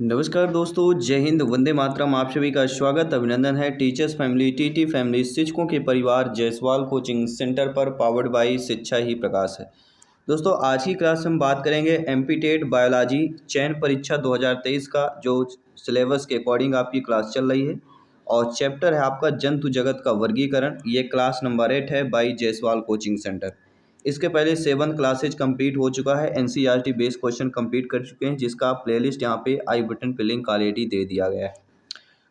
नमस्कार दोस्तों, जय हिंद, वंदे मातरम। आप सभी का स्वागत अभिनंदन है टीचर्स फैमिली, टीटी फैमिली, शिक्षकों के परिवार जायसवाल कोचिंग सेंटर पर, पावर्ड बाई शिक्षा ही प्रकाश है। दोस्तों, आज की क्लास में हम बात करेंगे एमपी टेट बायोलॉजी चयन परीक्षा 2023 का जो सिलेबस के अकॉर्डिंग आपकी क्लास चल रही है, और चैप्टर है आपका जंतु जगत का वर्गीकरण। ये क्लास नंबर 8 है बाई जायसवाल कोचिंग सेंटर। इसके पहले 7 क्लासेज कंप्लीट हो चुका है, एनसीईआरटी बेस्ड क्वेश्चन कंप्लीट कर चुके हैं, जिसका प्लेलिस्ट यहाँ पे आई बटन पे लिंक ऑलरेडी दे दिया गया है।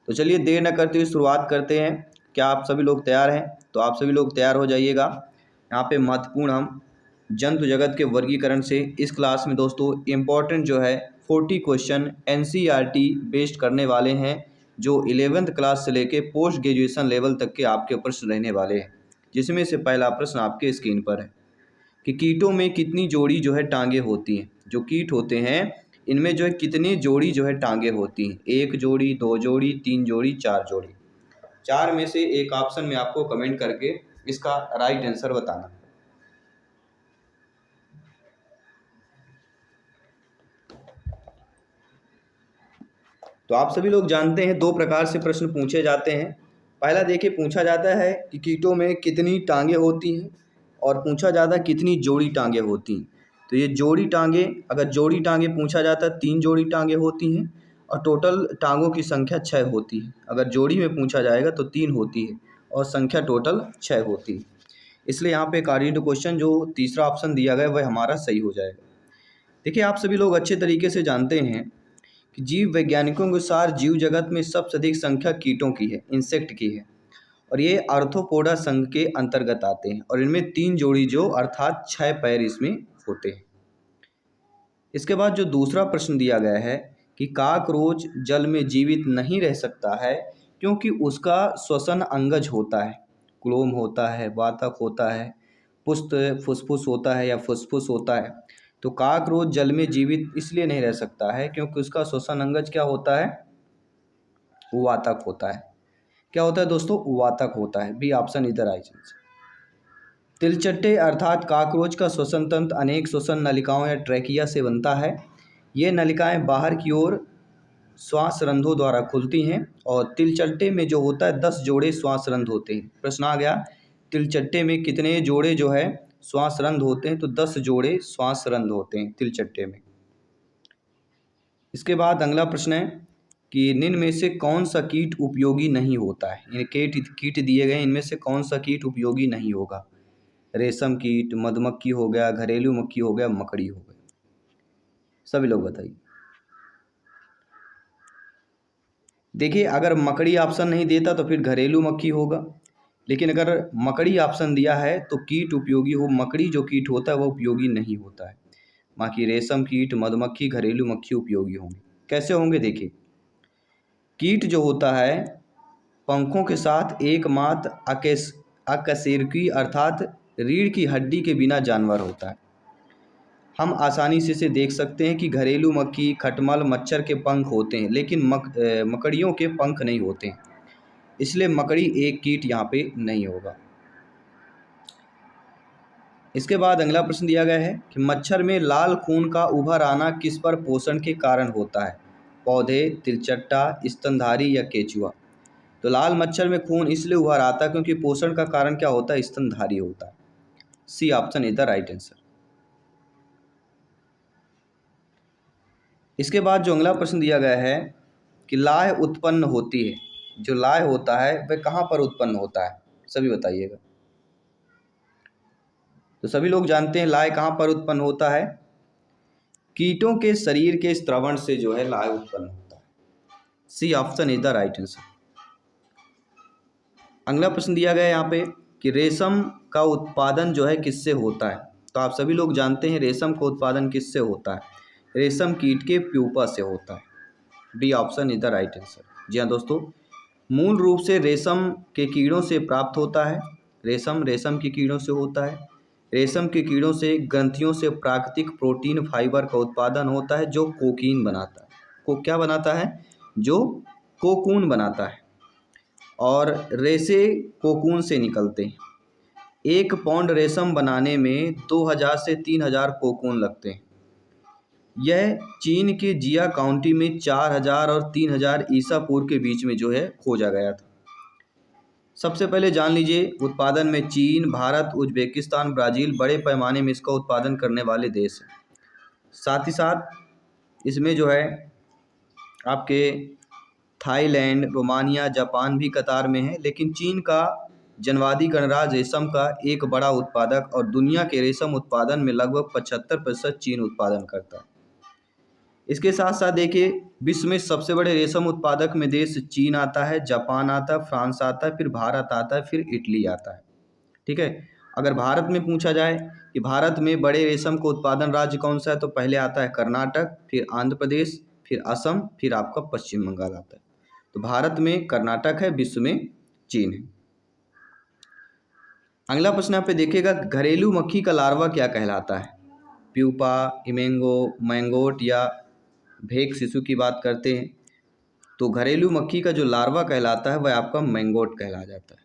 तो चलिए देर न करते हुए शुरुआत करते हैं। क्या आप सभी लोग तैयार हैं? तो आप सभी लोग तैयार हो जाइएगा। यहाँ पे महत्वपूर्ण हम जंतु जगत के वर्गीकरण से इस क्लास में दोस्तों इम्पोर्टेंट जो है 40 क्वेश्चन एनसीईआरटी बेस्ड करने वाले हैं, जो 11th क्लास से लेके पोस्ट ग्रेजुएशन लेवल तक के आपके प्रश्न रहने वाले हैं। जिसमें से पहला प्रश्न आपके स्क्रीन पर है कि कीटों में कितनी जोड़ी जो है टांगे होती हैं। जो कीट होते हैं इनमें जो है कितनी जोड़ी जो है टांगे होती हैं, 1 जोड़ी, 2 जोड़ी, 3 जोड़ी, 4 जोड़ी। 4 में से एक ऑप्शन में आपको कमेंट करके इसका राइट आंसर बताना। तो आप सभी लोग जानते हैं 2 प्रकार से प्रश्न पूछे जाते हैं। पहला देखिए, पूछा जाता है कि कीटों में कितनी टांगे होती हैं, और पूछा जाता है कितनी जोड़ी टांगे होती हैं। तो ये जोड़ी टांगे, अगर जोड़ी टांगे पूछा जाता है 3 जोड़ी टांगे होती हैं, और टोटल टांगों की संख्या 6 होती है। अगर जोड़ी में पूछा जाएगा तो 3 होती है और संख्या टोटल 6 होती है। इसलिए यहाँ पे अकॉर्डिंग टू क्वेश्चन जो तीसरा ऑप्शन दिया गया है वह हमारा सही हो जाएगा। देखिए, आप सभी लोग अच्छे तरीके से जानते हैं कि जीव वैज्ञानिकों के अनुसार जीव जगत में सबसे अधिक संख्या कीटों की है, इंसेक्ट की है, और ये आर्थ्रोपोडा संघ के अंतर्गत आते हैं, और इनमें 3 जोड़ी जो अर्थात 6 पैर इसमें होते हैं। इसके बाद जो दूसरा प्रश्न दिया गया है कि काकरोच जल में जीवित नहीं रह सकता है क्योंकि उसका श्वसन अंगज होता है, क्लोम होता है, वातक होता है, पुष्ट फुसफुस होता है या फुसफुस होता है। तो काकरोच जल में जीवित इसलिए नहीं रह सकता है क्योंकि उसका श्वसन अंगज क्या होता है? वातक होता है। क्या होता है दोस्तों? वातक होता है। बी ऑप्शन इधर आई चीज। तिलचट्टे अर्थात काकरोच का श्वसन तंत्र अनेक श्वसन नलिकाओं या ट्रैकिया से बनता है। ये नलिकाएं बाहर की ओर श्वास रंध्रों द्वारा खुलती हैं, और तिलचट्टे में जो होता है 10 जोड़े श्वास रंध्र होते हैं। प्रश्न आ गया, तिलचट्टे में कितने जोड़े जो है श्वास रंध्र होते हैं? तो 10 जोड़े श्वास रंध्र होते हैं तिलचट्टे में। इसके बाद अगला प्रश्न है कि निम्न में से कौन सा कीट उपयोगी नहीं होता है? इन कीट दिए गए, इनमें से कौन सा कीट उपयोगी नहीं होगा? रेशम कीट, मधुमक्खी हो गया, घरेलू मक्खी हो गया, मकड़ी हो गया। सभी लोग बताइए। देखिए, अगर मकड़ी ऑप्शन नहीं देता तो फिर घरेलू मक्खी होगा, लेकिन अगर मकड़ी ऑप्शन दिया है तो कीट उपयोगी हो, मकड़ी जो कीट होता है वह उपयोगी नहीं होता है। बाकी रेशम कीट, मधुमक्खी, घरेलू मक्खी उपयोगी होंगे। कैसे होंगे? देखिए, कीट जो होता है पंखों के साथ एकमात्र अकशेरुकी अर्थात रीढ़ की हड्डी के बिना जानवर होता है। हम आसानी से इसे देख सकते हैं कि घरेलू मक्खी, खटमल, मच्छर के पंख होते हैं, लेकिन मकड़ियों के पंख नहीं होते हैं। इसलिए मकड़ी एक कीट यहाँ पे नहीं होगा। इसके बाद अगला प्रश्न दिया गया है कि मच्छर में लाल खून का उभर आना किस पर पोषण के कारण होता है? पौधे, तिलचट्टा, स्तनधारी या केचुआ? तो लाल मच्छर में खून इसलिए उभर आता है क्योंकि पोषण का कारण क्या होता है? स्तनधारी होता है। C option is the right answer. इसके बाद जो अगला प्रश्न दिया गया है कि लाह उत्पन्न होती है, जो लाह होता है वह कहाँ पर उत्पन्न होता है? सभी बताइएगा। तो सभी लोग जानते हैं लाह कहाँ पर उत्पन्न होता है? कीटों के शरीर के स्त्रवण से जो है लाह उत्पन्न होता है। C option is the right answer. अगला प्रश्न दिया गया है यहाँ पे कि रेशम का उत्पादन जो है किससे होता है? तो आप सभी लोग जानते हैं रेशम का उत्पादन किससे होता है? रेशम कीट के प्यूपा से होता है। B option is the right answer. जी हाँ दोस्तों, मूल रूप से रेशम के कीड़ों से प्राप्त होता है। रेशम के कीड़ों से होता है। रेशम के कीड़ों से ग्रंथियों से प्राकृतिक प्रोटीन फाइबर का उत्पादन होता है, जो कोकीन बनाता है। को क्या बनाता है? जो कोकून बनाता है। और रेशे कोकून से निकलते हैं। 1 पाउंड रेशम बनाने में 2000 से 3000 कोकून लगते हैं। यह चीन के जिया काउंटी में 4000 और 3000 ईसा पूर्व के बीच में जो है खोजा गया था। सबसे पहले जान लीजिए, उत्पादन में चीन, भारत, उज्बेकिस्तान, ब्राज़ील बड़े पैमाने में इसका उत्पादन करने वाले देश हैं। साथ ही साथ इसमें जो है आपके थाईलैंड, रोमानिया, जापान भी कतार में है। लेकिन चीन का जनवादी गणराज्य रेशम का एक बड़ा उत्पादक और दुनिया के रेशम उत्पादन में लगभग 75% चीन उत्पादन करता है। इसके साथ साथ देखिए, विश्व में सबसे बड़े रेशम उत्पादक में देश चीन आता है, जापान आता है, फ्रांस आता है, फिर भारत आता है, फिर इटली आता है। ठीक है। अगर भारत में पूछा जाए कि भारत में बड़े रेशम का उत्पादन राज्य कौन सा है, तो पहले आता है कर्नाटक, फिर आंध्र प्रदेश, फिर असम, फिर आपका पश्चिम बंगाल आता है। तो भारत में कर्नाटक है, विश्व में चीन है। अगला प्रश्न आप पे देखिएगा, घरेलू मक्खी का लार्वा क्या कहलाता है? प्यूपा, इमेंगो, मैंगोट या भेक शिशु की बात करते हैं तो घरेलू मक्खी का जो लार्वा कहलाता है वह आपका मैंगोट कहला जाता है।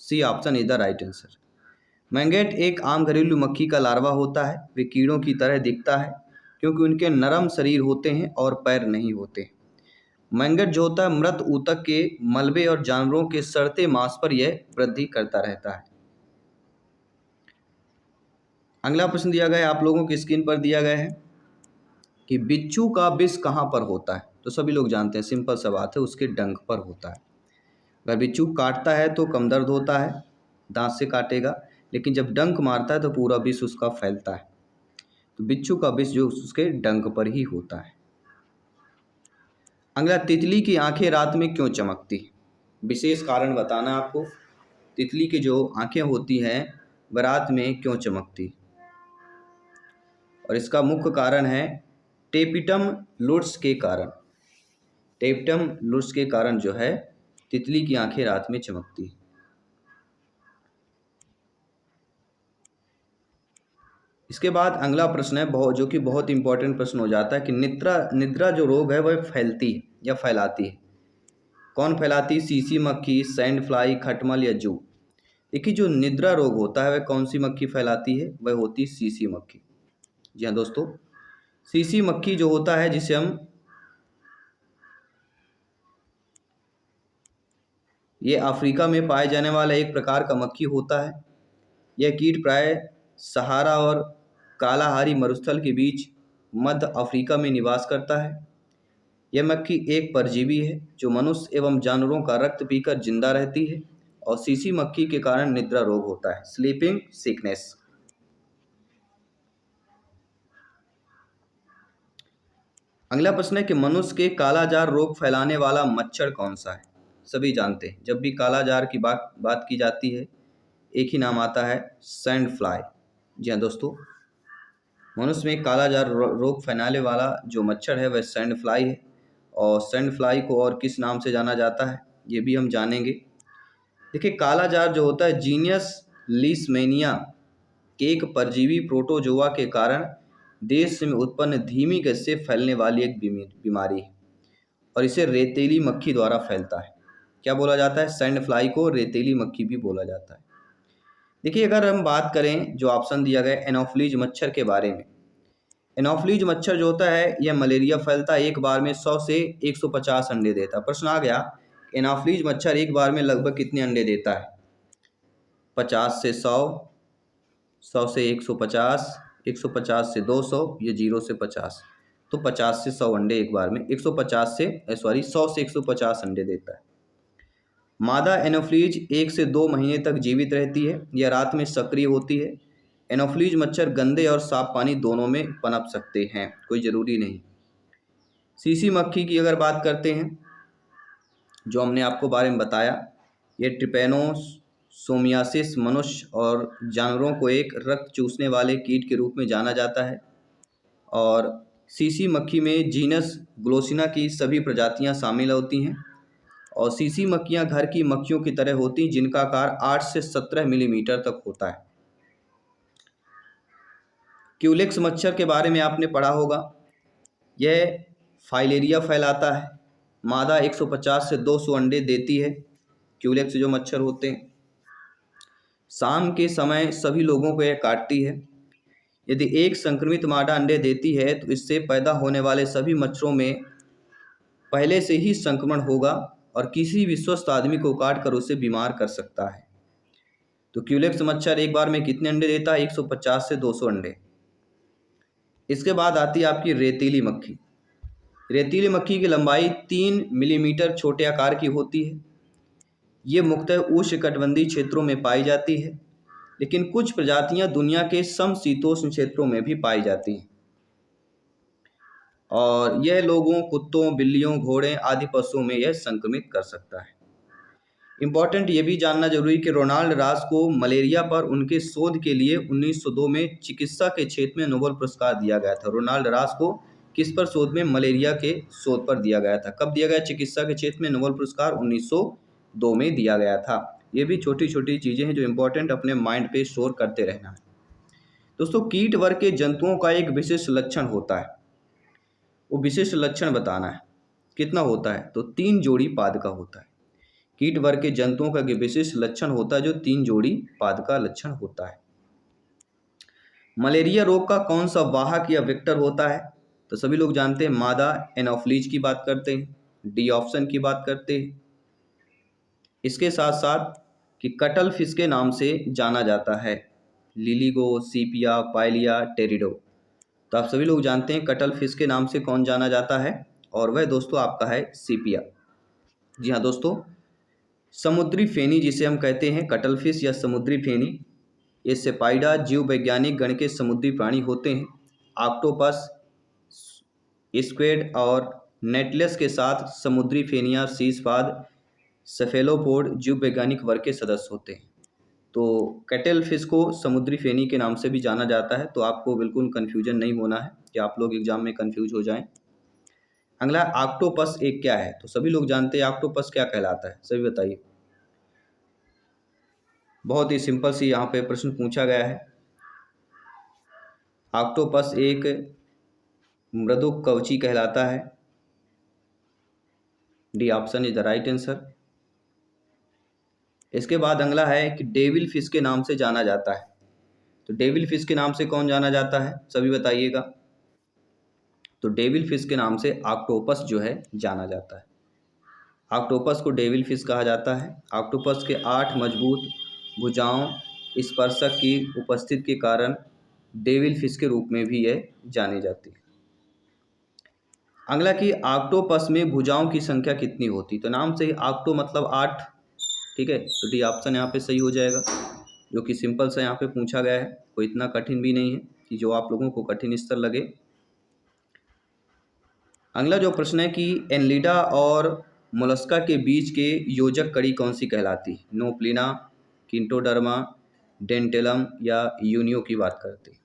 C option is the right answer. Maggot एक आम घरेलू मक्खी का लार्वा होता है। वे कीड़ों की तरह दिखता है क्योंकि उनके नरम शरीर होते हैं और पैर नहीं होते। मैंगेट जो होता है मृत ऊतक के मलबे और जानवरों के सड़ते मांस पर यह वृद्धि करता रहता है। अगला प्रश्न दिया गया है, आप लोगों की स्क्रीन पर दिया गया है कि बिच्छू का विष कहाँ पर होता है? तो सभी लोग जानते हैं, सिंपल सा बात है, उसके डंक पर होता है। अगर बिच्छू काटता है तो कम दर्द होता है, दांत से काटेगा, लेकिन जब डंक मारता है तो पूरा विष उसका फैलता है। तो बिच्छू का विष जो उसके डंक पर ही होता है। अगला, तितली की आंखें रात में क्यों चमकती? विशेष कारण बताना आपको। तितली की जो आंखें होती हैं वह रात में क्यों चमकती? और इसका मुख्य कारण है टेपिटम लुट्स के कारण। टेपिटम लुट्स के कारण जो है तितली की आंखें रात में चमकती। इसके बाद अगला प्रश्न है जो कि बहुत इंपॉर्टेंट प्रश्न हो जाता है कि निद्रा जो रोग है वह फैलती है या फैलाती है? कौन फैलाती? सीसी मक्खी, सैंड फ्लाई, खटमल या जू? देखिए, जो निद्रा रोग होता है वह कौन सी मक्खी फैलाती है? वह होती है सीसी मक्खी। जी हाँ दोस्तों, सीसी मक्खी जो होता है जिसे हम ये अफ्रीका में पाए जाने वाला एक प्रकार का मक्खी होता है। यह कीट प्राय सहारा और कालाहारी मरुस्थल के बीच मध्य अफ्रीका में निवास करता है। यह मक्खी एक परजीवी है जो मनुष्य एवं जानवरों का रक्त पीकर जिंदा रहती है और सीसी मक्खी के कारण निद्रा रोग होता है, स्लीपिंग सिकनेस। अगला प्रश्न है कि मनुष्य के कालाजार रोग फैलाने वाला मच्छर कौन सा है? सभी जानते हैं, जब भी कालाजार की बात की जाती है एक ही नाम आता है, सैंड फ्लाई। जी हाँ दोस्तों, मनुष्य में कालाजार रोग फैलाने वाला जो मच्छर है वह सैंड फ्लाई है। और सैंड फ्लाई को और किस नाम से जाना जाता है ये भी हम जानेंगे। देखिए, कालाजार जो होता है जीनियस लीशमैनिया के एक परजीवी प्रोटोजोआ के कारण देश में उत्पन्न धीमी गति से फैलने वाली एक बीमारी है और इसे रेतीली मक्खी द्वारा फैलता है। क्या बोला जाता है? सैंड फ्लाई को रेतीली मक्खी भी बोला जाता है। देखिए, अगर हम बात करें जो ऑप्शन दिया गया एनोफ्लीज मच्छर के बारे में, एनोफ्लीज मच्छर जो होता है यह मलेरिया फैलता है, एक बार में 100 से 150 अंडे देता है। प्रश्न आ गया, एनोफ्लीज मच्छर एक बार में लगभग कितने अंडे देता है? 50 से 100, 100 से 150, 150 से 200, ये 0 से 50, तो 50 से 100 अंडे एक बार में, 100 से 150 अंडे देता है। मादा एनोफ्लीज 1 से 2 महीने तक जीवित रहती है। यह रात में सक्रिय होती है। एनोफ्लीज मच्छर गंदे और साफ पानी दोनों में पनप सकते हैं, कोई ज़रूरी नहीं। सीसी मक्खी की अगर बात करते हैं, जो हमने आपको बारे में बताया, ये ट्रिपैनोसोमियासिस मनुष्य और जानवरों को एक रक्त चूसने वाले कीट के रूप में जाना जाता है। और सीसी मक्खी में जीनस ग्लोसिना की सभी प्रजातियां शामिल होती हैं। और सीसी मक्खियां घर की मक्खियों की तरह होती हैं जिनका आकार 8 से 17 मिलीमीटर तक होता है। क्यूलेक्स मच्छर के बारे में आपने पढ़ा होगा, यह फाइलेरिया फैलाता है। मादा 150 से 200 अंडे देती है। क्यूलेक्स जो मच्छर होते हैं, शाम के समय सभी लोगों को यह काटती है। यदि एक संक्रमित मादा अंडे देती है तो इससे पैदा होने वाले सभी मच्छरों में पहले से ही संक्रमण होगा और किसी भी स्वस्थ आदमी को काट कर उसे बीमार कर सकता है। तो क्यूलेक्स मच्छर एक बार में कितने अंडे देता है? 150 से 200 अंडे। इसके बाद आती है आपकी रेतीली मक्खी। रेतीली मक्खी की लंबाई 3 मिलीमीटर छोटे आकार की होती है। ये मुख्यतः उष्णकटिबंधीय क्षेत्रों में पाई जाती है, लेकिन कुछ प्रजातियां दुनिया के समशीतोष्ण क्षेत्रों में भी पाई जाती हैं और यह लोगों, कुत्तों, बिल्लियों, घोड़े आदि पशुओं में यह संक्रमित कर सकता है। इम्पॉर्टेंट ये भी जानना जरूरी कि रोनाल्ड रास को मलेरिया पर उनके शोध के लिए 1902 में चिकित्सा के क्षेत्र में नोबेल पुरस्कार दिया गया था। रोनाल्ड रास को किस पर शोध में? मलेरिया के शोध पर दिया गया था। कब दिया गया? चिकित्सा के क्षेत्र में नोबेल पुरस्कार 1902 में दिया गया था। ये भी छोटी छोटी चीज़ें हैं जो इम्पोर्टेंट अपने माइंड पे स्टोर करते रहना है। दोस्तों, कीट वर्ग के जंतुओं का एक विशिष्ट लक्षण होता है, वो विशिष्ट लक्षण बताना है। कितना होता है? तो 3 जोड़ी पाद का होता है। कीट वर्ग के जंतुओं का विशिष्ट लक्षण होता है जो 3 जोड़ी पाद का लक्षण होता है। मलेरिया रोग का कौन सा वाहक या वेक्टर होता है? तो सभी लोग जानते हैं, मादा एनोफ्लीज की बात करते हैं, डी ऑप्शन की बात करते हैं। इसके साथ साथ कि कटल फिश के नाम से जाना जाता है, लिलिगो, सीपिया, पाइलिया, टेरिडो। तो आप सभी लोग जानते हैं कटल फिश के नाम से कौन जाना जाता है, और वह दोस्तों आपका है सीपिया। जी हाँ दोस्तों, समुद्री फेनी जिसे हम कहते हैं कटल फिश या समुद्री फेनी, ये सेपाइडा जीव वैज्ञानिक गण के समुद्री प्राणी होते हैं। ऑक्टोपस, स्क्विड और नेटलेस के साथ समुद्री फेनिया, शीर्षपाद, सेफेलोपोड जीव वैज्ञानिक वर्ग के सदस्य होते हैं। तो कैटल फिश को समुद्री फेनी के नाम से भी जाना जाता है, तो आपको बिल्कुल कन्फ्यूजन नहीं होना है कि आप लोग एग्जाम में कन्फ्यूज हो जाएं। अगला, ऑक्टोपस एक क्या है? तो सभी लोग जानते हैं ऑक्टोपस क्या कहलाता है, सभी बताइए। बहुत ही सिंपल सी यहाँ पे प्रश्न पूछा गया है। ऑक्टोपस एक मृदुक कवची कहलाता है। D option is the right answer. इसके बाद अगला है कि डेविल फिश के नाम से जाना जाता है। तो डेविल फिश के नाम से कौन जाना जाता है, सभी बताइएगा। तो डेविल फिश के नाम से ऑक्टोपस जो है जाना जाता है। ऑक्टोपस को डेविल फिश कहा जाता है। ऑक्टोपस के 8 मजबूत भुजाओं स्पर्शक की उपस्थिति के कारण डेविल फिश के रूप में भी यह जानी जाती है। अगला कि ऑक्टोपस में भुजाओं की संख्या कितनी होती? तो नाम से ही ऑक्टो मतलब 8, ठीक है। तो डी ऑप्शन यहाँ पे सही हो जाएगा, जो कि सिंपल सा यहाँ पे पूछा गया है, कोई इतना कठिन भी नहीं है कि जो आप लोगों को कठिन स्तर लगे। अगला जो प्रश्न है कि एनलिडा और मोलस्का के बीच के योजक कड़ी कौन सी कहलाती है? नोप्लिना, किंटोडर्मा, डेंटेलम या यूनियो की बात करते हैं।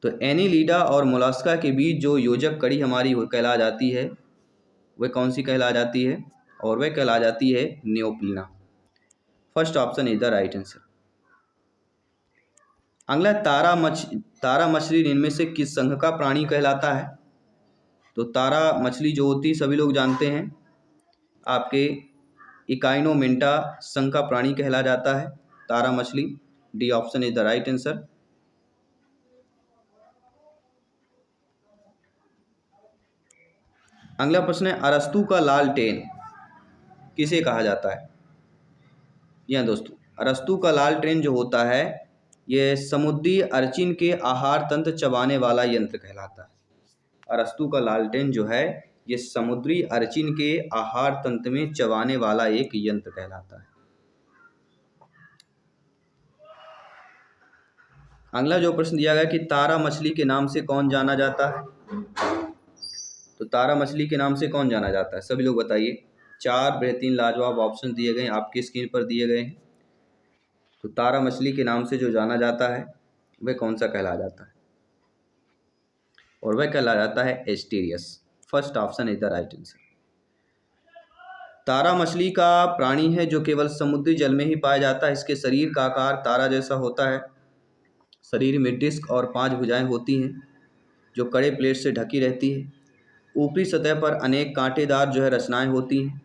तो एनीलिडा और मोलस्का के बीच जो योजक कड़ी हमारी कहला जाती है, वह कौन सी कहला जाती है? और वह कहला जाती है Neopilina. First option is the right answer. अगला, तारा मछली इनमें से किस संघ का प्राणी कहलाता है? तो तारा मछली जो होती सभी लोग जानते हैं आपके इकाइनोमेंटा संघ का प्राणी कहला जाता है तारा मछली। D option is the right answer. अगला प्रश्न है, अरस्तु का लालटेन किसे कहा जाता है? यह दोस्तों, अरस्तु का लालटेन जो होता है, यह समुद्री अर्चिन के आहार तंत्र चबाने वाला यंत्र कहलाता है। अरस्तु का लालटेन जो है, ये समुद्री अर्चिन के आहार तंत्र में चबाने वाला एक यंत्र कहलाता है। अगला जो प्रश्न दिया गया कि तारा मछली के नाम से कौन जाना जाता है? तो तारा मछली के नाम से कौन जाना जाता है, सभी लोग बताइए। 4 बेहतरीन लाजवाब ऑप्शन दिए गए, आपकी स्क्रीन पर दिए गए हैं। तो तारा मछली के नाम से जो जाना जाता है वह कौन सा कहला जाता है? और वह कहला जाता है Asterias. First option is the right answer. तारा मछली का प्राणी है जो केवल समुद्री जल में ही पाया जाता है। इसके शरीर का आकार तारा जैसा होता है। शरीर में डिस्क और 5 भुजाएं होती हैं जो कड़े प्लेट से ढकी रहती है। ऊपरी सतह पर अनेक कांटेदार जो है रचनाएं होती हैं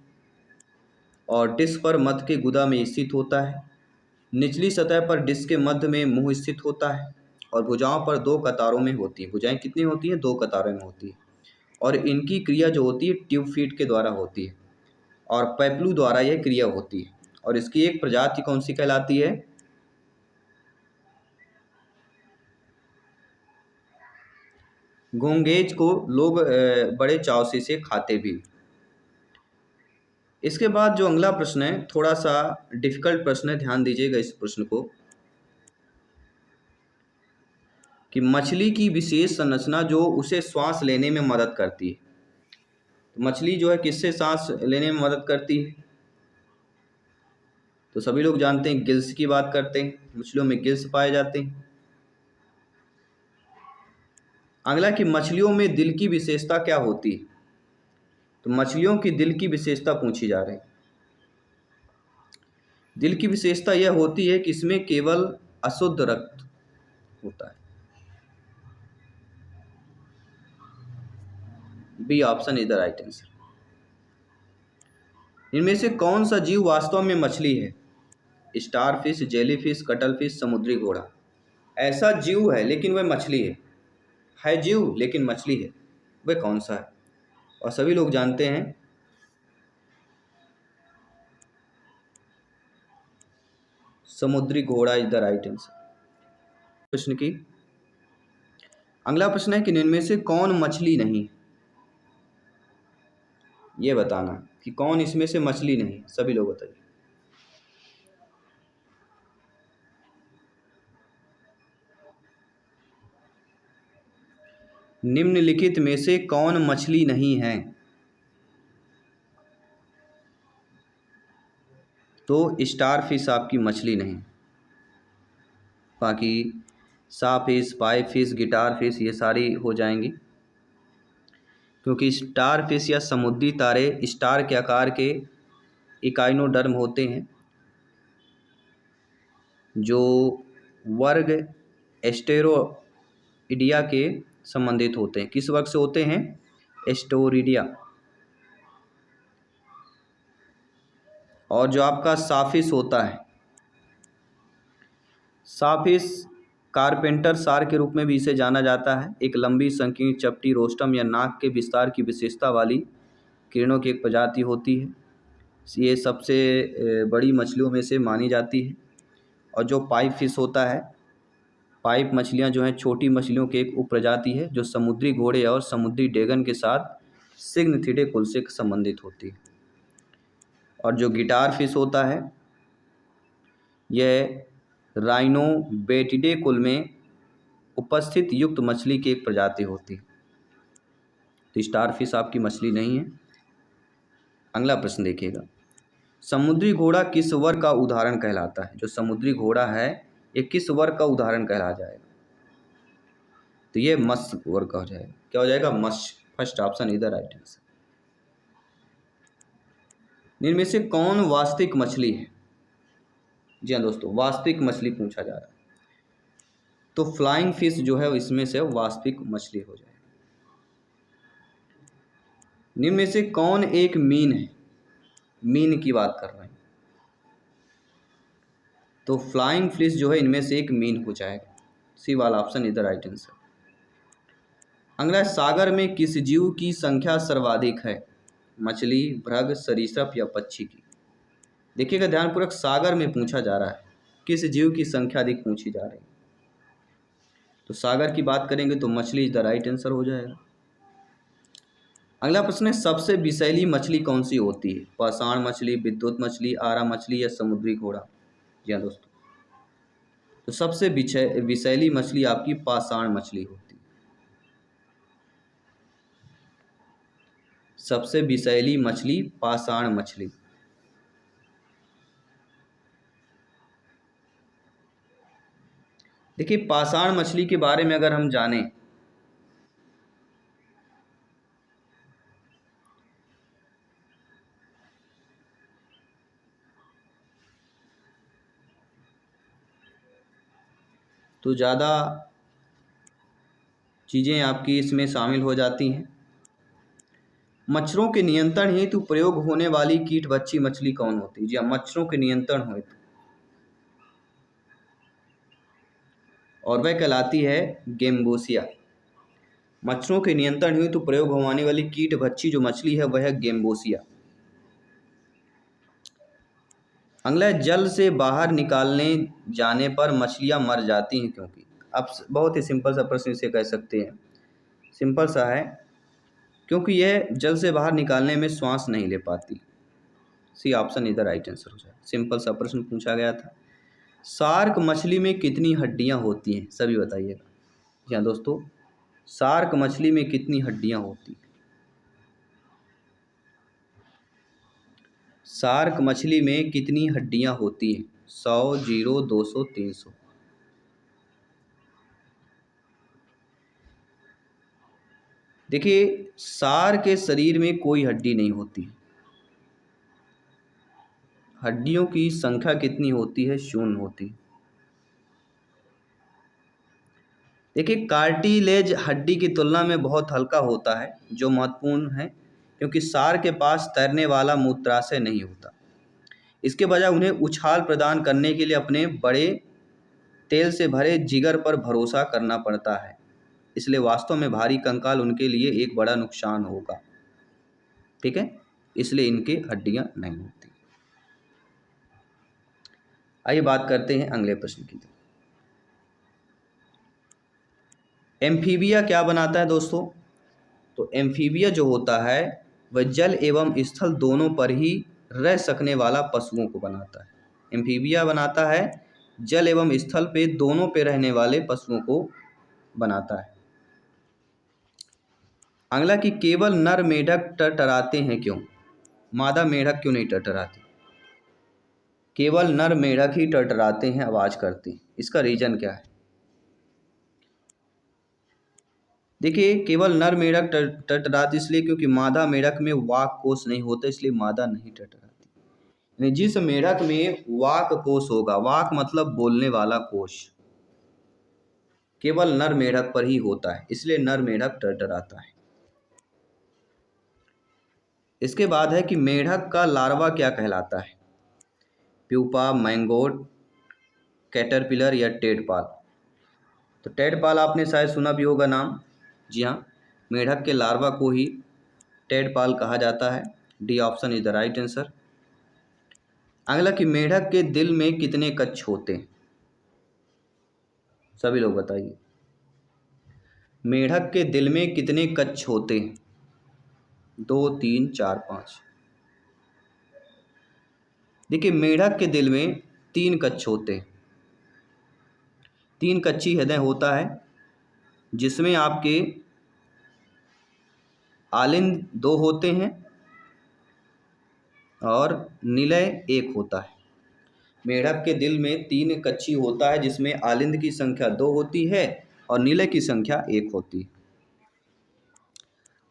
और डिस्क पर मध्य के गुदा में स्थित होता है। निचली सतह पर डिस्क के मध्य में मुंह स्थित होता है और भुजाओं पर 2 कतारों में होती है। भुजाएं कितनी होती हैं? 2 कतारों में होती है। और इनकी क्रिया जो होती है ट्यूब फीट के द्वारा होती है और पेपलू द्वारा यह क्रिया होती है। और इसकी एक प्रजाति कौन सी कहलाती है? घोंघेज को लोग बड़े चाव से इसे खाते भी। इसके बाद जो अगला प्रश्न है, थोड़ा सा डिफिकल्ट प्रश्न है, ध्यान दीजिएगा इस प्रश्न को, कि मछली की विशेष संरचना जो उसे श्वास लेने में मदद करती है। तो मछली जो है किससे सांस लेने में मदद करती है? तो सभी लोग जानते हैं, गिल्स की बात करते हैं, मछलियों में गिल्स पाए जाते हैं। अगला कि मछलियों में दिल की विशेषता क्या होती है? तो मछलियों की दिल की विशेषता पूछी जा रही है। दिल की विशेषता यह होती है कि इसमें केवल अशुद्ध रक्त होता है। B option is the right answer. इनमें से कौन सा जीव वास्तव में मछली है? स्टारफिश, जेलीफिश, कटलफिश, समुद्री घोड़ा। ऐसा जीव है लेकिन वह मछली है जीव लेकिन मछली है, वह कौन सा है? और सभी लोग जानते हैं, समुद्री घोड़ा इज द राइट आंसर। प्रश्न की अगला प्रश्न है कि इनमें से कौन मछली नहीं? ये बताना कि कौन इसमें से मछली नहीं, सभी लोग बताइए। निम्नलिखित में से कौन मछली नहीं है? तो स्टारफिश आपकी मछली नहीं। बाकी साफिश, पाइपफिश, गिटार फिश ये सारी हो जाएंगी, क्योंकि स्टारफिश या समुद्री तारे स्टार के आकार के इकाइनोडर्म होते हैं जो वर्ग एस्टेरोइडिया के संबंधित होते हैं। किस वर्ग से होते हैं? एस्टोरिडिया। और जो आपका साफिश होता है, साफिश कारपेंटर सार के रूप में भी इसे जाना जाता है। एक लंबी संकीर्ण चपटी रोस्टम या नाक के विस्तार की विशेषता वाली किरणों की एक प्रजाति होती है। ये सबसे बड़ी मछलियों में से मानी जाती है। और जो पाइप फिश होता है, पाइप मछलियां जो हैं छोटी मछलियों की एक उपप्रजाति है जो समुद्री घोड़े और समुद्री डेगन के साथ सिग्नथिडे कुल से संबंधित होती है। और जो गिटार फिश होता है यह राइनोबेटिडे कुल में उपस्थित युक्त मछली की एक प्रजाति होती है। तो स्टार फिश आपकी मछली नहीं है। अगला प्रश्न देखिएगा, समुद्री घोड़ा किस वर्ग का उदाहरण कहलाता है? जो समुद्री घोड़ा है ये किस वर्ग का उदाहरण कहला जाएगा? तो ये मत्स्य वर्ग का हो जाएगा। क्या हो जाएगा? मत्स्य। फर्स्ट ऑप्शन इधर राइट आंसर। इनमें से कौन वास्तविक मछली है? जी हाँ दोस्तों, वास्तविक मछली पूछा जा रहा है, तो फ्लाइंग फिश जो है इसमें से वास्तविक मछली हो जाएगी। निम्न में से कौन एक मीन है? मीन की बात कर रहे हैं, तो फ्लाइंग फिश जो है इनमें से एक मीन हो जाएगा। सी वाला ऑप्शन इधर राइट आंसर। अगला, सागर में किस जीव की संख्या सर्वाधिक है? मछली, भृग, सरीसृप या पक्षी की? देखिएगा ध्यानपूर्वक, सागर में पूछा जा रहा है किस जीव की संख्या अधिक पूछी जा रही है। तो सागर की बात करेंगे तो मछली इज द राइट आंसर हो जाएगा। अगला प्रश्न है, सबसे विषैली मछली कौन सी होती है? पाषाण मछली, विद्युत मछली, आरा मछली या समुद्री घोड़ा? जी हाँ दोस्तों, तो सबसे विषैली मछली आपकी पाषाण मछली होती है। सबसे विषैली मछली पाषाण मछली। देखिए, पाषाण मछली के बारे में अगर हम जानें तो ज़्यादा चीज़ें आपकी इसमें शामिल हो जाती हैं। मच्छरों के नियंत्रण हेतु प्रयोग होने वाली कीटभक्षी मछली कौन होती है? जी हाँ, मच्छरों के नियंत्रण हेतु। और वह कहलाती है गेम्बोसिया। मच्छरों के नियंत्रण हेतु प्रयोग होने वाली कीट भक्षी जो मछली है वह है गेम्बोसिया। अगला, जल से बाहर निकालने जाने पर मछलियां मर जाती हैं क्योंकि। अब बहुत ही सिंपल सा प्रश्न इसे कह सकते हैं, सिंपल सा है, क्योंकि यह जल से बाहर निकालने में श्वास नहीं ले पाती। सी ऑप्शन इधर राइट आंसर हो जाए। सिंपल सा प्रश्न पूछा गया था। शार्क मछली में कितनी हड्डियां होती हैं, सभी बताइएगा। जी हाँ दोस्तों, शार्क मछली में कितनी हड्डियां होती हैं? शार्क मछली में कितनी हड्डियां होती हैं? 100, 0, 200, 300। देखिए, शार्क के शरीर में कोई हड्डी नहीं होती। हड्डियों की संख्या कितनी होती है? 0 होती। देखिए, कार्टिलेज हड्डी की तुलना में बहुत हल्का होता है, जो महत्वपूर्ण है क्योंकि शार्क के पास तैरने वाला मूत्राशय नहीं होता। इसके बजाय उन्हें उछाल प्रदान करने के लिए अपने बड़े तेल से भरे जिगर पर भरोसा करना पड़ता है, इसलिए वास्तव में भारी कंकाल उनके लिए एक बड़ा नुकसान होगा। ठीक है, इसलिए इनकी हड्डियां नहीं होती। आइए बात करते हैं अगले प्रश्न की। एम्फीबिया क्या बनाता है दोस्तों? तो एम्फीबिया जो होता है वह जल एवं स्थल दोनों पर ही रह सकने वाला पशुओं को बनाता है। एम्फीबिया बनाता है जल एवं स्थल पे दोनों पे रहने वाले पशुओं को बनाता है। अगला, कि केवल नर मेढक टरटराते हैं क्यों? मादा मेढक क्यों नहीं टरटराती? केवल नर मेढक ही टरटराते हैं, आवाज करते हैं। इसका रीजन क्या है? देखिए, केवल नर मेढक टरटराती इसलिए क्योंकि मादा मेढक में वाक कोष नहीं होता, इसलिए मादा नहीं टरटराती। यानी जिस मेढक में वाक कोष होगा, वाक मतलब बोलने वाला कोष, केवल नर मेढक पर ही होता है, इसलिए नर मेढक टरटराता है। इसके बाद है कि मेढक का लार्वा क्या कहलाता है? प्यूपा, मैंगोट, कैटरपिलर या टेडपाल? तो टेडपाल आपने शायद सुना भी होगा नाम। जी हाँ, मेढक के लार्वा को ही टेडपाल कहा जाता है। D option is the right answer. अगला, कि मेढक के दिल में कितने कक्ष होते हैं? सभी लोग बताइए, मेढक के दिल में कितने कक्ष होते हैं? 2, 3, 4, 5। देखिए, मेढक के दिल में 3 कक्ष होते हैं। 3 कक्षी हृदय होता है, जिसमें आपके आलिंद 2 होते हैं और निलय 1 होता है। मेढक के दिल में 3 कक्षी होता है, जिसमें आलिंद की संख्या 2 होती है और निलय की संख्या 1 होती है।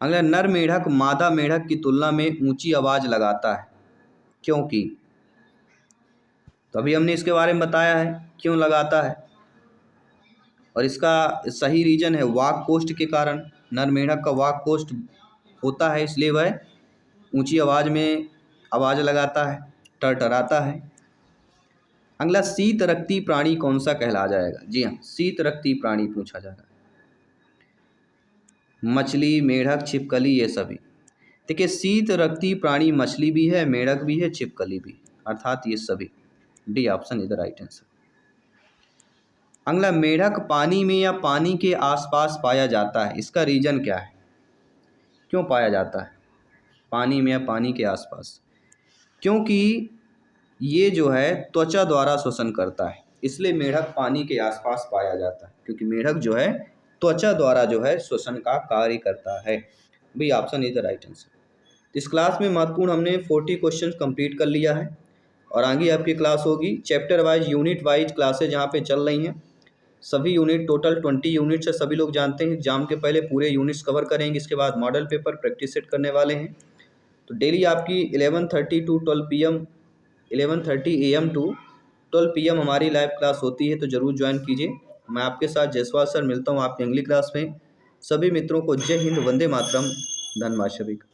अगला, नर मेढक मादा मेढक की तुलना में ऊंची आवाज लगाता है क्योंकि। तो अभी हमने इसके बारे में बताया है क्यों लगाता है, और इसका सही रीजन है वाक कोष्ठ के कारण। नर मेढक का वाक कोष्ठ होता है, इसलिए वह ऊंची आवाज में आवाज लगाता है, टरटराता है। अगला, शीत रक्ती प्राणी कौन सा कहला जाएगा? जी हाँ, शीत रक्ती प्राणी पूछा जा रहा है। मछली, मेढक, छिपकली, ये सभी। देखिए, शीत रक्ती प्राणी मछली भी है, मेढक भी है, छिपकली भी, अर्थात ये सभी। D option is the right answer. अगला, मेढक पानी में या पानी के आसपास पाया जाता है, इसका रीजन क्या है? क्यों पाया जाता है पानी में या पानी के आसपास? क्योंकि ये जो है त्वचा द्वारा श्वसन करता है, इसलिए मेढक पानी के आसपास पाया जाता है, क्योंकि मेढक जो है त्वचा द्वारा जो है श्वसन का कार्य करता है। B option is the right answer. इस क्लास में महत्वपूर्ण हमने 40 क्वेश्चन कंप्लीट कर लिया है, और आगे आपकी क्लास होगी chapter wise, unit wise classes यहाँ पे चल रही हैं। सभी यूनिट, टोटल 20 यूनिट्स है, सभी लोग जानते हैं। एग्जाम के पहले पूरे यूनिट्स कवर करेंगे, इसके बाद मॉडल पेपर प्रैक्टिस सेट करने वाले हैं। तो डेली आपकी 11:30 to 12 PM 11:30 AM to 12 PM हमारी लाइव क्लास होती है, तो ज़रूर ज्वाइन कीजिए। मैं आपके साथ जयसवाल सर मिलता हूँ आपकी अगली क्लास में। सभी मित्रों को जय हिंद, वंदे मातरम, धन्यवाद सभी का।